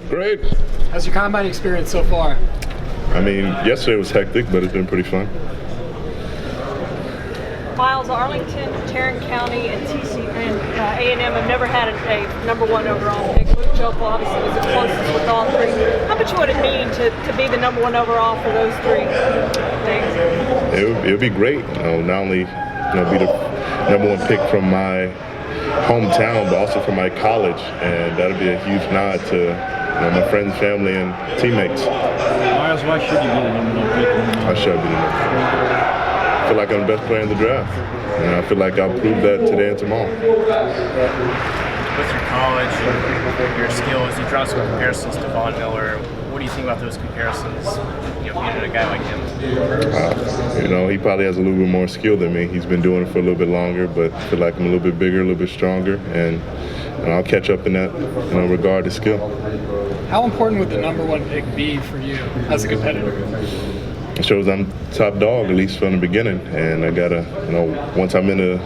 Great. How's your combine experience so far? I mean, yesterday was hectic, but it's been pretty fun. Myles, Arlington, Tarrant County, and A&M have never had a number one overall pick. Luke Jokel obviously was the closest with all three. How much would it mean to be the number one overall for those three things? It would be great. Not only be the number one pick from my hometown, but also from my college, and that'd be a huge nod to my friends, family, and teammates. Myles, why should you be the number one pick? I should be the number one. I feel like I'm the best player in the draft. And I feel like I'll prove that today and tomorrow. With your college and your skills, you draw some comparisons to Von Miller. What do you think about those comparisons, being a guy like him? He probably has a little bit more skill than me. He's been doing it for a little bit longer, but I feel like I'm a little bit bigger, a little bit stronger, and I'll catch up in that regard to skill. How important would the number one pick be for you as a competitor? It shows I'm top dog, at least from the beginning, and I gotta, once I'm in the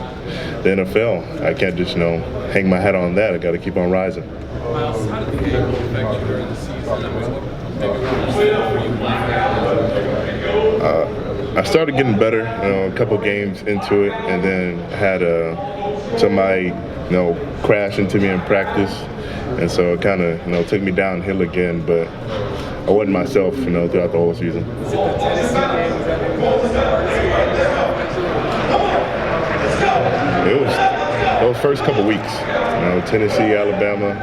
NFL, I can't just, hang my hat on that. I gotta keep on rising. Myles, how did the game affect you during the season? I started getting better, a couple games into it, and then had somebody, crash into me in practice, and so it kind of, took me downhill again, but I wasn't myself, throughout the whole season. It was those first couple weeks, Tennessee, Alabama.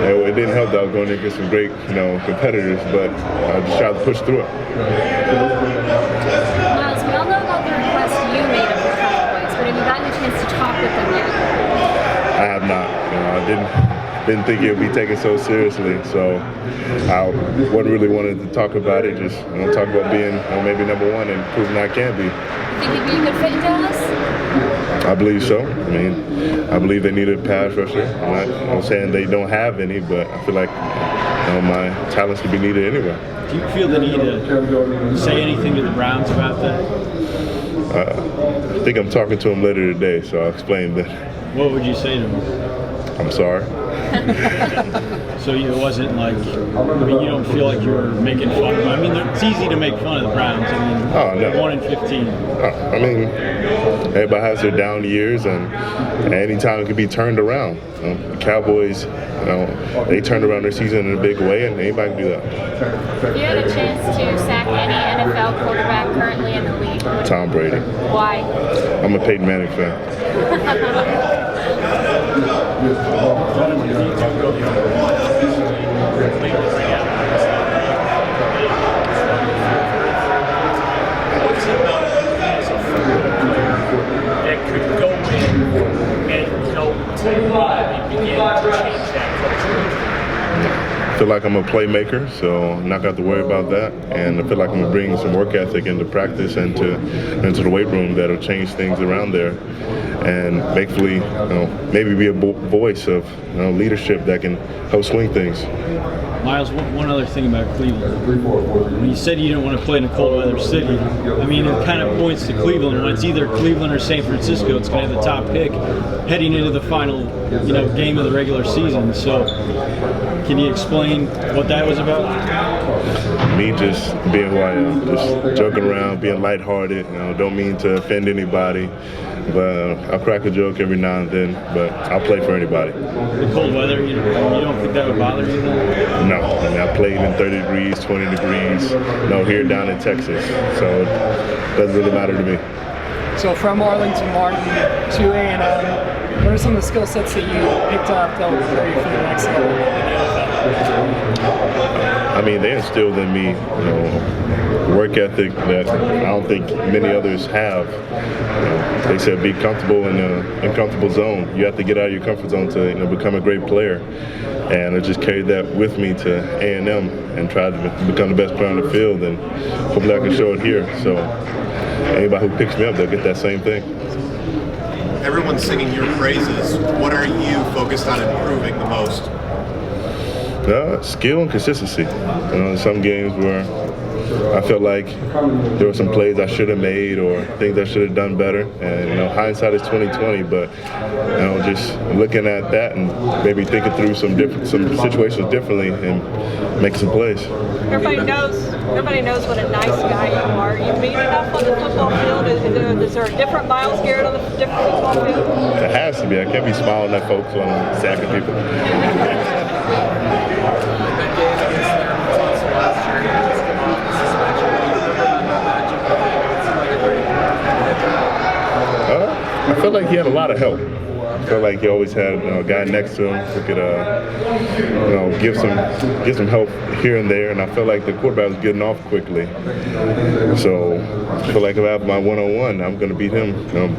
It didn't help that I was going against some great, competitors, but I just tried to push through it. Myles, we all know about the request you made of the Cowboys, but have you gotten a chance to talk with them yet? I have not. I didn't think it would be taken so seriously, so I wasn't really wanting to talk about it. Just talk about being maybe number one and proving I can be. Think you'd be a good fit in Dallas? I believe so. I believe they need a pass rusher. I'm not saying they don't have any, but I feel like my talents could be needed anywhere. Do you feel the need to say anything to the Browns about that? I think I'm talking to them later today, so I'll explain that. What would you say to them? I'm sorry. So it wasn't like, you don't feel like you were making fun of them. It's easy to make fun of the Browns. No. 1-15. Everybody has their down years, and anytime it can be turned around. The Cowboys, they turned around their season in a big way, and anybody can do that. If you had a chance to sack any NFL quarterback currently in the league, Tom Brady. why? I'm a Peyton Manning fan. That could go in and begin to change that culture. I feel like I'm a playmaker, so I'm not going to have to worry about that. And I feel like I'm going to bring some work ethic into practice and into the weight room that'll change things around there. And hopefully, maybe be a voice of leadership that can help swing things. Myles, one other thing about Cleveland. When you said you didn't want to play in a cold weather city, it kind of points to Cleveland. It's either Cleveland or San Francisco. It's going to have the top pick heading into the final, game of the regular season. So, can you explain what that was about? Me just being who I am, just joking around, being lighthearted. Don't mean to offend anybody, but I'll crack a joke every now and then. But I'll play for anybody. The cold weather, you don't think that would bother you then? No, I played in 30 degrees, 20 degrees. Here down in Texas, so it doesn't really matter to me. So from Arlington Martin to A&M, what are some of the skill sets that you picked up that will prepare you for the next level in the NFL? They instilled in me, work ethic that I don't think many others have. They said be comfortable in an uncomfortable zone. You have to get out of your comfort zone to become a great player. And I just carried that with me to A&M and tried to become the best player on the field, and hopefully I can show it here. So anybody who picks me up, they'll get that same thing. Everyone's singing your praises. What are you focused on improving the most? Skill and consistency. Some games where I felt like there were some plays I should have made or things I should have done better. And hindsight is 20/20, but just looking at that and maybe thinking through some situations differently and making some plays. Everybody knows what a nice guy you are. You mean enough on the football field? Is there a different Myles Garrett on the different football field? It has to be. I can't be smiling at folks when I'm sacking people. I feel like he had a lot of help. I feel like he always had a guy next to him who could, give some help here and there. And I felt like the quarterback was getting off quickly. So I feel like if I have my one-on-one, I'm going to beat him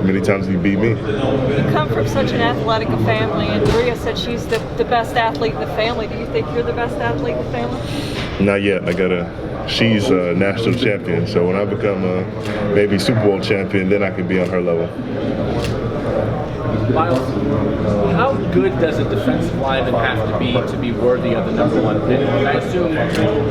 many times he beat me. You come from such an athletic family, and Maria said she's the best athlete in the family. Do you think you're the best athlete in the family? Not yet. She's a national champion, so when I become a maybe Super Bowl champion, then I can be on her level. Myles, how good does a defensive lineman have to be worthy of the #1 pick? I assume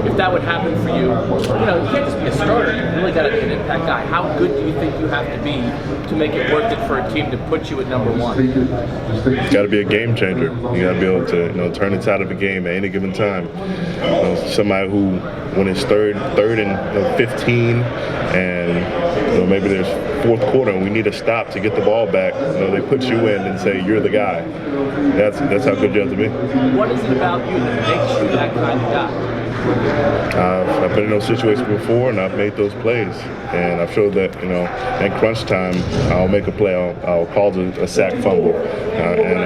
if that would happen for you, you can't just be a starter. You really got to be an impact guy. How good do you think you have to be to make it worth it for a team to put you at #1? You got to be a game changer. You got to be able to turn the tide of a game at any given time. Somebody who, when it's third and 15, and maybe there's fourth quarter and we need a stop to get the ball back, they put you in and say you're the guy. That's how good you have to be. What is it about you that makes you that kind of guy? I've been in those situations before, and I've made those plays. And I've showed that, in crunch time, I'll make a play. I'll cause a sack fumble, and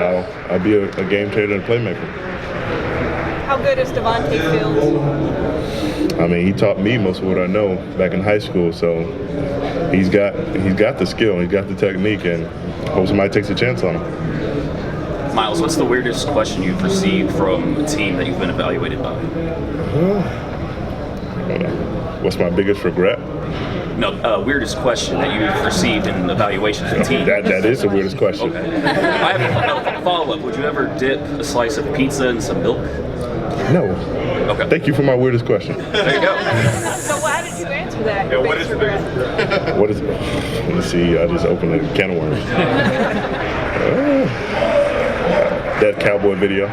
I'll be a game changer and a playmaker. How good is Devontae Fields? I mean, he taught me most of what I know back in high school. So he's got the skill, he's got the technique, and I hope somebody takes a chance on him. Myles, what's the weirdest question you've received from a team that you've been evaluated by? What's my biggest regret? No, weirdest question that you've received in evaluations of teams. That is the weirdest question. Okay. I have a follow-up. Would you ever dip a slice of pizza in some milk? No. Okay. Thank you for my weirdest question. There you go. So how did you answer that? Yeah, what is the biggest? What is it? Let me see. I just opened a can of worms. That cowboy video.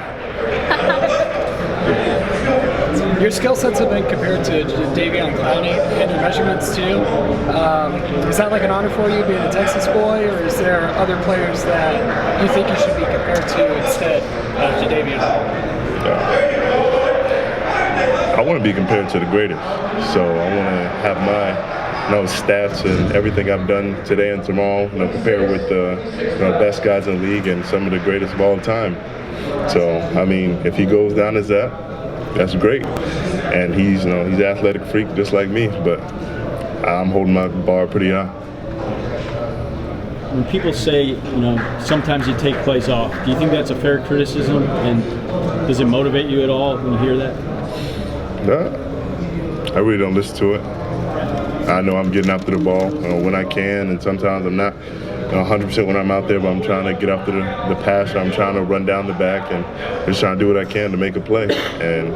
Your skill sets have been compared to Davion Clowney and your measurements too. Is that like an honor for you being a Texas boy, or is there other players that you think you should be compared to instead of Davion? I want to be compared to the greatest, so I want to have my stats and everything I've done today and tomorrow, compared with the best guys in the league and some of the greatest of all time. So I mean, if he goes down as that, that's great. And he's an athletic freak just like me, but I'm holding my bar pretty high. When people say, sometimes you take plays off, do you think that's a fair criticism? And does it motivate you at all when you hear that? No, I really don't listen to it. I know I'm getting after the ball when I can, and sometimes I'm not 100% when I'm out there, but I'm trying to get after the passer. I'm trying to run down the back and just trying to do what I can to make a play. And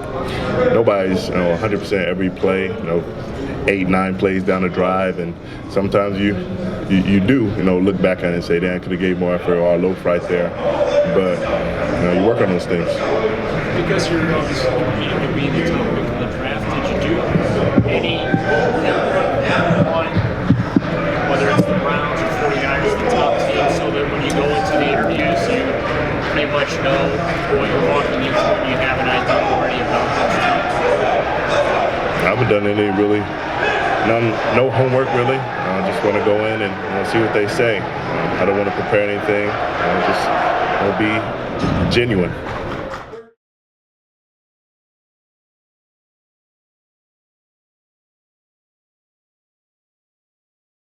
nobody's 100% every play, 8-9 plays down the drive, and sometimes you do look back at it and say, damn, could have gave more effort or a loaf right there. But you work on those things. Because you're obviously competing to be the top pick of the draft, did you do any on whether it's the Browns or 49ers, the top team, so that when you go into the interviews, you pretty much know what you're walking into and you have an idea already about those teams? I haven't done any really, no homework really. I just want to go in and see what they say. I don't want to prepare anything. Just be genuine.